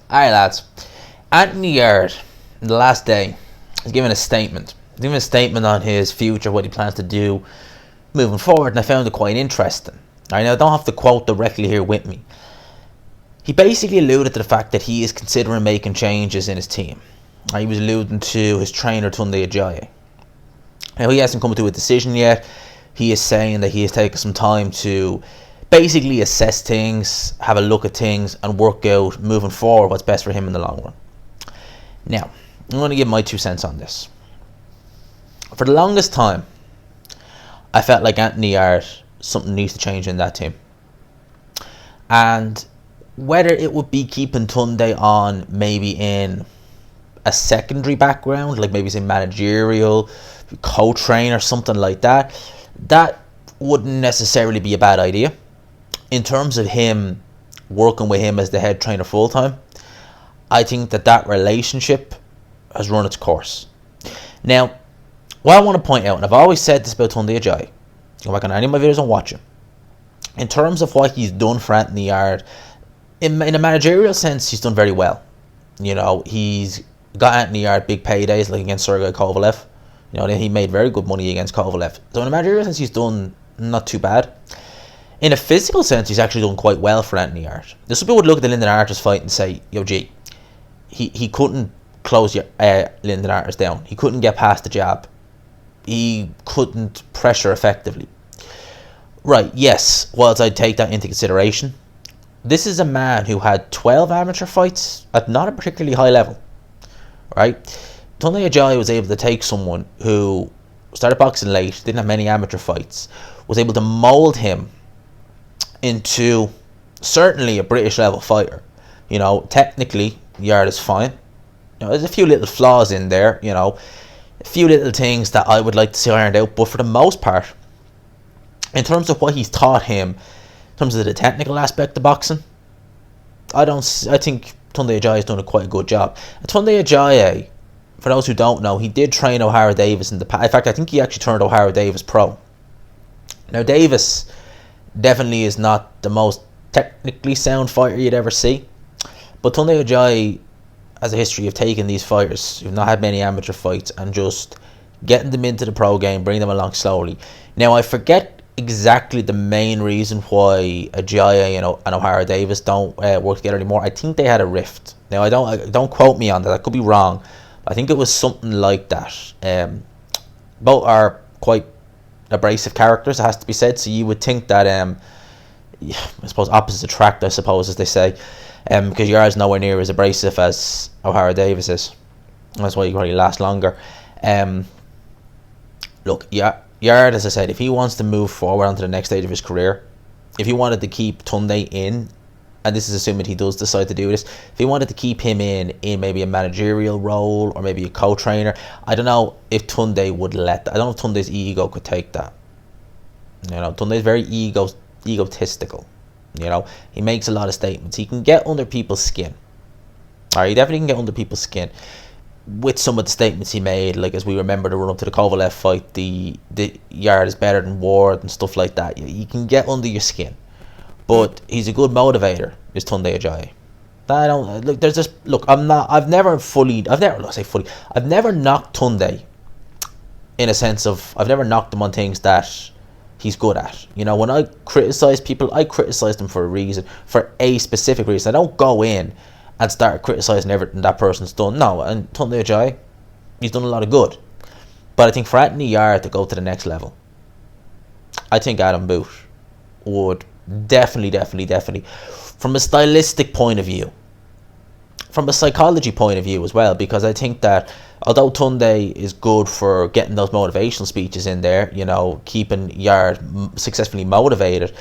Alright, lads. Anthony Yarde, the last day, has given a statement. He's given a statement on his future, what he plans to do moving forward, and I found it quite interesting. I know I don't have the quote directly here with me. He basically alluded to the fact that he is considering making changes in his team. He was alluding to his trainer, Tunde Ajayi. Now, he hasn't come to a decision yet. He is saying that he has taken some time to basically assess things, have a look at things, and work out moving forward what's best for him in the long run. Now, I'm going to give my 2 cents on this. For the longest time, I felt like Anthony Yarde, something needs to change in that team. And whether it would be keeping Tunde on maybe in a secondary background, like maybe say managerial, co-trainer, something like that, that wouldn't necessarily be a bad idea. In terms of him working with him as the head trainer full time, I think that relationship has run its course. Now, what I want to point out, and I've always said this about Tunde Ajayi, go back on any of my videos and watch him, in terms of what he's done for Anthony Yarde, in a managerial sense, he's done very well. You know, he's got Anthony Yarde big paydays, like against Sergei Kovalev. You know, he made very good money against Kovalev. So in a managerial sense, he's done not too bad. In a physical sense, he's actually done quite well for Anthony Yarde. There's some people would look at the Lyndon Artis fight and say, yo, gee, he couldn't close Lyndon Artis down. He couldn't get past the jab. He couldn't pressure effectively. Right, yes, whilst I'd take that into consideration, this is a man who had 12 amateur fights at not a particularly high level. Right? Tunde Ajayi was able to take someone who started boxing late, didn't have many amateur fights, was able to mould him into certainly a British level fighter. You know, technically, Yarde is fine. You know, there's a few little flaws in there, you know, a few little things that I would like to see ironed out, but for the most part, in terms of what he's taught him, in terms of the technical aspect of boxing, I think Tunde Ajayi has done a quite a good job. And Tunde Ajayi, for those who don't know, he did train O'Hara Davis in the past. In fact, I think he actually turned O'Hara Davis pro. Now, Davis definitely is not the most technically sound fighter you'd ever see, but Tunde Ajayi has a history of taking these fighters who've not had many amateur fights and just getting them into the pro game, bringing them along slowly. Now, I forget exactly the main reason why Ajayi and O'Hara Davis don't work together anymore. I think they had a rift. Now, I don't quote me on that. I could be wrong. I think it was something like that. Both are quite abrasive characters, it has to be said. So you would think that, I suppose, opposites attract, I suppose, as they say. Because Yarde's nowhere near as abrasive as O'Hara Davis is. That's why he probably lasts longer. Look, Yarde, as I said, if he wants to move forward onto the next stage of his career, if he wanted to keep Tunde in, and this is assuming he does decide to do this, if he wanted to keep him in maybe a managerial role or maybe a co-trainer, I don't know if Tunde would let that. I don't know if Tunde's ego could take that. You know, Tunde's very egotistical. You know, he makes a lot of statements. He can get under people's skin. Alright, he definitely can get under people's skin with some of the statements he made, like as we remember the run up to the Kovalev fight, the Yarde is better than Ward and stuff like that. He can get under your skin. But he's a good motivator, is Tunde Ajayi. I don't look. There's just look. I've never knocked Tunde in a sense of I've never knocked him on things that he's good at. You know, when I criticize people, I criticize them for a reason, for a specific reason. I don't go in and start criticizing everything that person's done. No, and Tunde Ajayi, he's done a lot of good. But I think for Anthony Yarde to go to the next level, I think Adam Boot would definitely, from a stylistic point of view, from a psychology point of view as well, because I think that although Tunde is good for getting those motivational speeches in there, you know, keeping Yarde successfully motivated,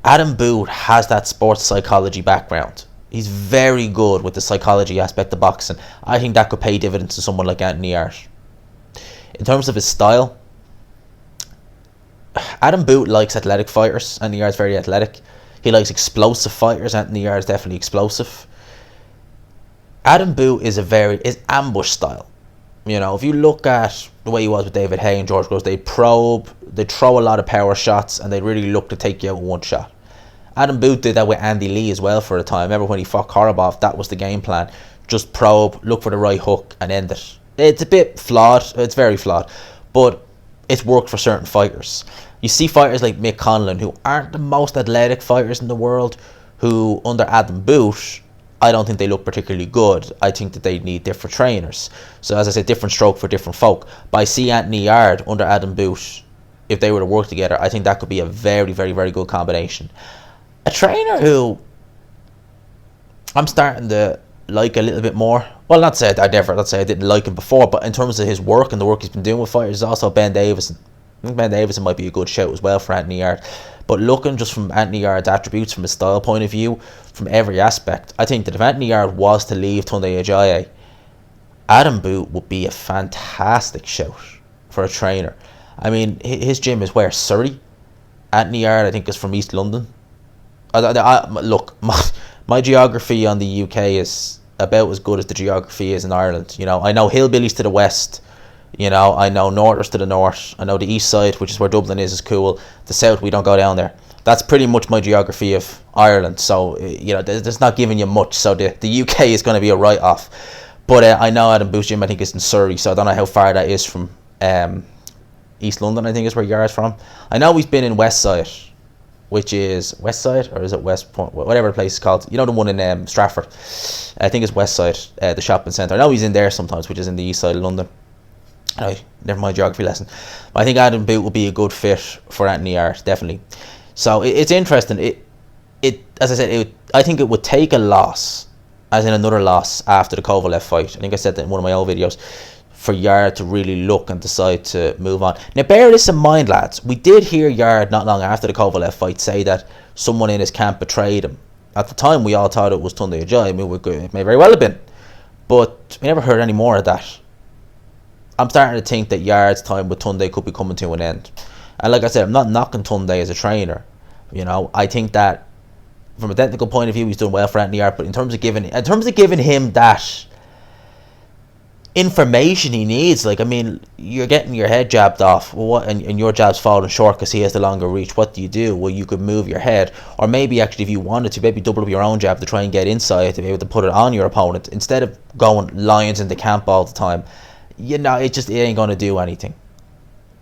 Adam Boot has that sports psychology background. He's very good with the psychology aspect of boxing. I think that could pay dividends to someone like Anthony Yarde. In terms of his style, Adam Boot likes athletic fighters. Anthony Yarde's very athletic. He likes explosive fighters. Anthony Yarde's definitely explosive. Adam Boot is ambush style. You know, if you look at the way he was with David Haye and George Groves, they probe, they throw a lot of power shots, and they really look to take you out in one shot. Adam Booth did that with Andy Lee as well for a time. Remember when he fought Korobov? That was the game plan. Just probe, look for the right hook, and end it. It's a bit flawed. It's very flawed. But it's worked for certain fighters. You see fighters like Mick Conlan, who aren't the most athletic fighters in the world, who under Adam Booth, I don't think they look particularly good. I think that they need different trainers. So as I said, different stroke for different folk. But I see Anthony Yarde under Adam Booth, if they were to work together, I think that could be a very, very, very good combination. A trainer who I'm starting to like a little bit more. Well, not say I didn't like him before, but in terms of his work and the work he's been doing with fighters, is also Ben Davison. I think Ben Davison might be a good shout as well for Anthony Yarde. But looking just from Anthony Yarde's attributes, from his style point of view, from every aspect, I think that if Anthony Yarde was to leave Tunde Ajayi, Adam Booth would be a fantastic shout for a trainer. I mean, his gym is where? Surrey? Anthony Yarde, I think, is from East London. Look, my geography on the UK is about as good as the geography is in Ireland. You know, I know hillbillies to the west. You know, I know northers to the north. I know the east side, which is where Dublin is cool. The south, we don't go down there. That's pretty much my geography of Ireland. So, you know, there's not giving you much. So the UK is going to be a write-off. But I know Adam Booth's gym, I think, is in Surrey. So I don't know how far that is from East London, I think is where Yarde's from. I know he's been in West Side, which is West Side, or is it West Point, whatever the place is called. You know, the one in Stratford. I think it's West Side, the shopping centre. I know he's in there sometimes, which is in the east side of London. Anyway, never mind geography lesson. But I think Adam Booth will be a good fit for Anthony Yarde, definitely. So it's interesting. As I said, I think it would take a loss, as in another loss after the Kovalev fight. I think I said that in one of my old videos, for Yarde to really look and decide to move on. Now, bear this in mind, lads. We did hear Yarde not long after the Kovalev fight say that someone in his camp betrayed him. At the time, we all thought it was Tunde Ajayi. I mean, it may very well have been. But we never heard any more of that. I'm starting to think that Yarde's time with Tunde could be coming to an end. And like I said, I'm not knocking Tunde as a trainer. You know, I think that from a technical point of view, he's done well for Anthony Yarde. But in terms of giving him that information he needs, like, I mean, you're getting your head jabbed off, and your jab's falling short because he has the longer reach. What do you do? Well, you could move your head, or maybe actually, if you wanted to, maybe double up your own jab to try and get inside to be able to put it on your opponent instead of going lions in the camp all the time. You know, it ain't going to do anything.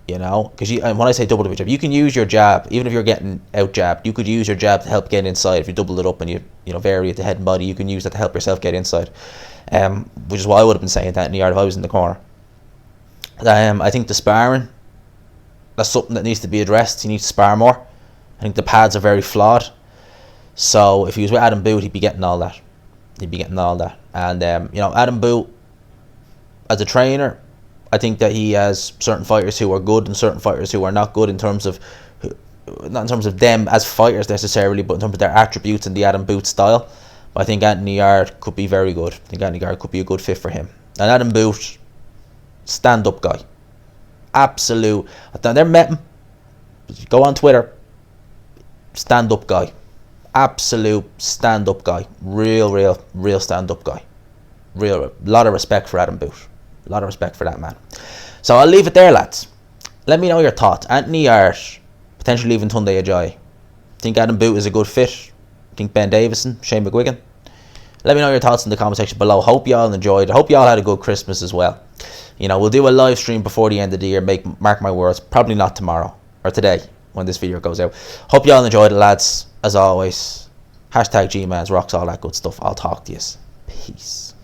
You know, because and when I say double up your jab, you can use your jab even if you're getting out jabbed. You could use your jab to help get inside. If you double it up and you vary it to head and body, you can use that to help yourself get inside. Which is what I would have been saying that in the yard if I was in the corner. I think the sparring, that's something that needs to be addressed. He needs to spar more. I think the pads are very flawed. So if he was with Adam Booth, he'd be getting all that. And Adam Booth, as a trainer, I think that he has certain fighters who are good and certain fighters who are not good in terms of, not in terms of them as fighters necessarily, but in terms of their attributes and the Adam Booth style. But I think Anthony Yarde could be very good. I think Anthony Yarde could be a good fit for him. And Adam Booth, stand-up guy. Absolute. I've never met him. Go on Twitter. Stand-up guy. Absolute stand-up guy. Real stand-up guy. A lot of respect for Adam Booth. A lot of respect for that man. So I'll leave it there, lads. Let me know your thoughts. Anthony Yarde, potentially leaving Tunde Ajayi. Think Adam Booth is a good fit? Think Ben Davison, Shane McGuigan? Let me know your thoughts in the comment section below. Hope you all enjoyed. I hope you all had a good Christmas as well. You know, we'll do a live stream before the end of the year. Mark my words. Probably not tomorrow or today when this video goes out. Hope you all enjoyed it, lads. As always, #GMans, rocks, all that good stuff. I'll talk to you. Peace.